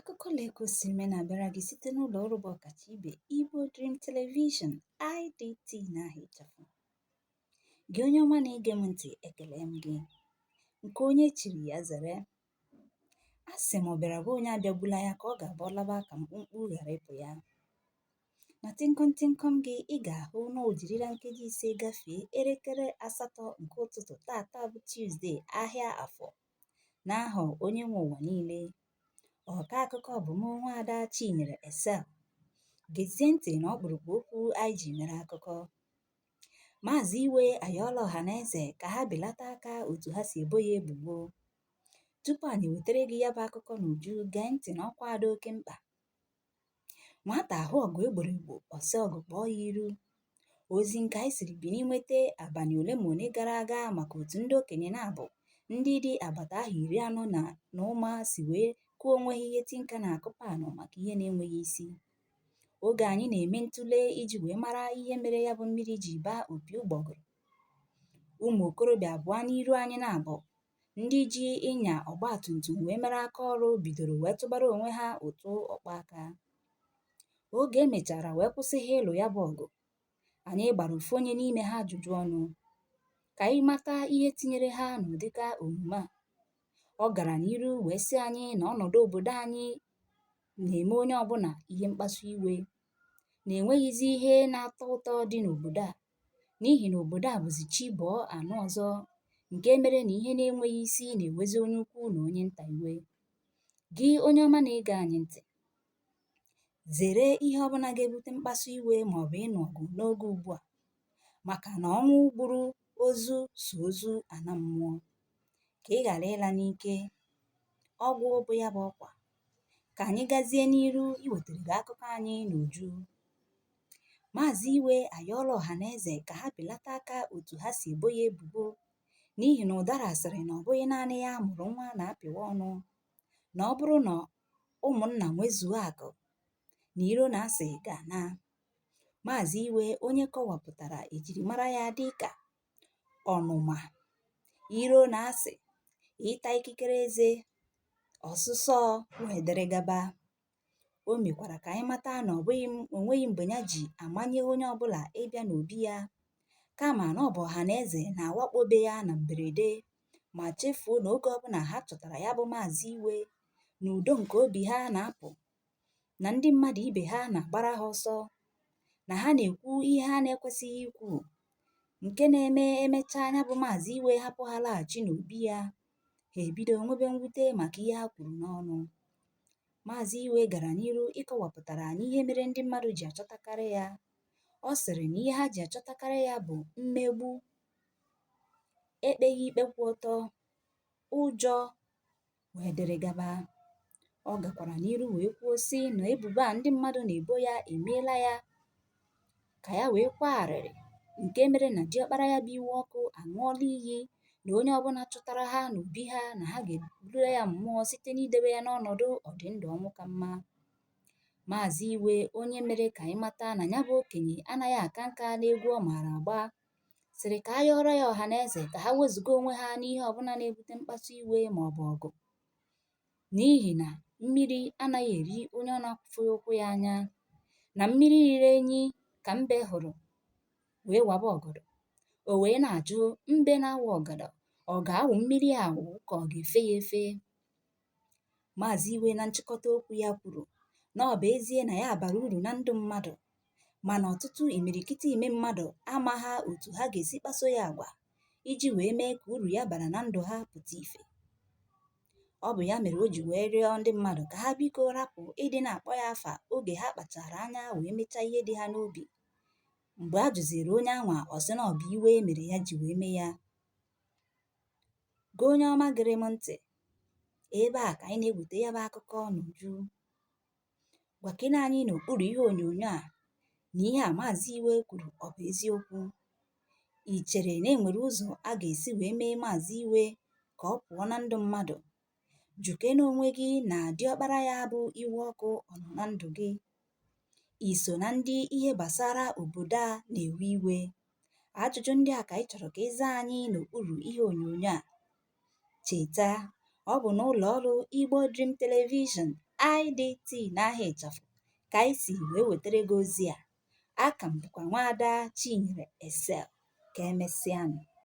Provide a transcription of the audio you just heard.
Akụkọ Lagos na-abịara gị site n'ụlọ ọrụ bụ ọkacha ibe Igbo Dream Television IDT n'aha ịchafụ. Gị onye ọma na-ege m ntị, ekele m gị. Nke onye chiri ya zere. A sị m ọ bịara bụ onye abịagbula ya ka ọ ga-abụ ọlaba ka mkpụmkpụ ghara ịpụ ya. Na tịnkọm gị, ị ga-ahụ na o jirila nkeji 5 gafee elekere 8 nke ụtụtụ tata bụ Tuzdee, ahịa Afọ, n'aha onye nwe ụwa niile. Ọka akụkọ bụ m Nwaada Chinyere Excel. Gezie ntị na ọkpụrụkpụ okwu anyị ji mere akụkọ. Maazị Iwe ayọọla ọhaneze ka ha belata aka otu ha si ebo ya ebubo. Tupu anyị wetara gị ya bụ akụkọ n'uju, gee ntị na ọkwa dị oke mkpa. Nwata ahụ ọgụ egboro egbo, ọsị ọgụ kpọọ ya iru. Ozi nke anyị siri bini nweta abalị ole ma ole gara aga maka otu ndị okenye na-abụ ndị dị agbata ahụ 40 na ụma si wee kwuo onwe ha ihe tinka na-akụ panụ maka ihe na-enweghị isi. Oge anyị na-eme ntụle iji wee mara ihe mere ya bụ mmiri ji baa opi ụgbọgụrụ. Ụmụ okorobịa abụọ n'iru anyị na-abụ ndị ji ịnya ọgba tum tum wee mere aka ọrụ bidoro wee tụbara onwe ha ụtụ ọkpa aka. Oge emechara wee kwụsị ha ịlụ ya bụ ọgụ, anyị gbara ofu onye n'ime ha ajụjụ ọnụ ka anyị mata ihe tinyere ha n'ụdịka omume a. Ọ gara n'iru wee sị anyị na ọnọdụ obodo anyị na-eme onye ọbụla ihe mkpasu iwe, na-enweghịzi ihe na-atọ ụtọ dị n'obodo a, n'ihi na obodo a bụzi chi bọọ anụ ọzọ, nke mere na ihe na-enweghị isi na-ewezi onye ukwu na onye nta iwe. Gị onye ọma na-ege anyị ntị, zere ihe ọbụla ga-ebute mkpasu iwe maọbụ ịnụ ọgụ n'oge ugbu a, maka na ọnwụ gburu ozu so ozu ana mmụọ. Ka ị ghara ịla n'ike, ọgwụ bụ ya bụ ọkwa. Ka anyị gazie n'iru iwetara gị akụkọ anyị n'uju. Maazị Iwe ayọọla ọhaneze ka ha belata aka otu ha si ebo ya ebubo, n'ihi na ụdara sịrị na ọ bụghị naanị ya mụrụ nwa na-apịwa ọnụ, na ọ bụrụ na ụmụnna nwezuo akụ na iro na-asị ga-ana. Maazị Iwe, onye kọwapụtara ejirimara ya dị ka ọnụma, iro na-asị, ịta ikikere eze, ọsụsọ wdg. O mekwara ka anyị mata na onweghị mgbe ya ji amanye onye ọbụla ịbịa n'obi ya, kama na ọ bụ ọhaneze na-awakpobe ya na mberede, ma chefuo na oge ọbụla ha chọtara ya bụ Maazị Iwe, na udo nke obi ha na-apụ, na ndị mmadụ ibe ha na-agbara ha ọsọ, na ha na-ekwu ihe ha na-ekwesịghị ikwu, nke na-eme emechaa anya bụ Maazị Iwe hapụ ha laghachi n'obi ya, ha ebido nwebe mwute maka ihe ha kwuru n'ọnụ. Maazị Iwe gara n'iru ịkọwapụtara na ihe mere ndị mmadụ ji achọtakarị ya. Ọ sịrị na ihe ha ji achọtakarị ya bụ mmegbu, ekpeghị ikpe kwụ ọtọ, ụjọ wdg. Ọ gakwara n'iru wee kwuo sị na ebubo a ndị mmadụ na-ebo ya emeela ya ka ya wee kwa arịrị, nke mere na diọkpara ya bụ Iwe Ọkụ aṅụọla iyi na onye ọbụla chọtara ha n'obi ha na ha ga-eburu ya mmụọ site n'idobe ya n'ọnọdụ ọdịndụ ọnwụ ka mma. Maazị Iwe, onye mere ka anyị mata na ya bụ okenye anaghị aka nka n'egwu ọ maara agba, sịrị ka a yọrọ ya ọhaneze ka ha wezụga onwe ha n'ihe ọbụla na-ebute mkpasu iwe maọbụ ọgụ, n'ihi na mmiri anaghị eri onye ọ na-akwụfụghị ụkwụ ya anya, na mmiri riri enyi ka mbe hụrụ wee waba ọgọdọ. O wee na-ajụ mbe na-awa ọgọdọ, ọ ga-awụ mmiri awụ ka ọ ga-efe ya efe? Maazị Iwe na nchịkọta okwu ya kwuru na ọ bụ ezie na ya bara uru na ndụ mmadụ, mana ọtụtụ imirikiti ime mmadụ amagha otu ha ga-esi kpaso ya agwa iji wee mee ka uru ya bara na ndụ ha pụta ife. Ọ bụ ya mere o ji wee rịọ ndị mmadụ ka ha biko rapụ ịdị na-akpọ ya afa oge ha kpachara anya wee mechaa ihe dị ha n'obi. Mgbe a jụziri onye anwa, ọ sị na ọ bụ iwe mere ya ji wee mee ya. Gị onye ọma gere m ntị, ebe a ka anyị na-eweta ya bụ akụkọ n'uju. Gwakene anyị n'okpuru ihe onyonyo a na ihe a Maazị Iwe kwuru ọ bụ eziokwu. Ị chere na enwere ụzọ a ga-esi wee mee Maazị Iwe ka ọ pụọ na ndụ mmadụ? Jụkene onwe gị na diọkpara ya bụ Iwe Ọkụ ọ nọ na ndụ gị. I so na ndị ihe gbasara obodo a na-ewe iwe? Ajụjụ ndị a ka anyị chọrọ ka ị zaa anyị n'okpuru ihe onyonyo a. Cheta, ọ bụ n'ụlọ ọrụ Igbo Dream Television IDT n'aha ịchafụ ka anyị si wee wetara gị ozi a. Aka m bụkwa Nwaada Chinyere Excel. Ka emesịanụ.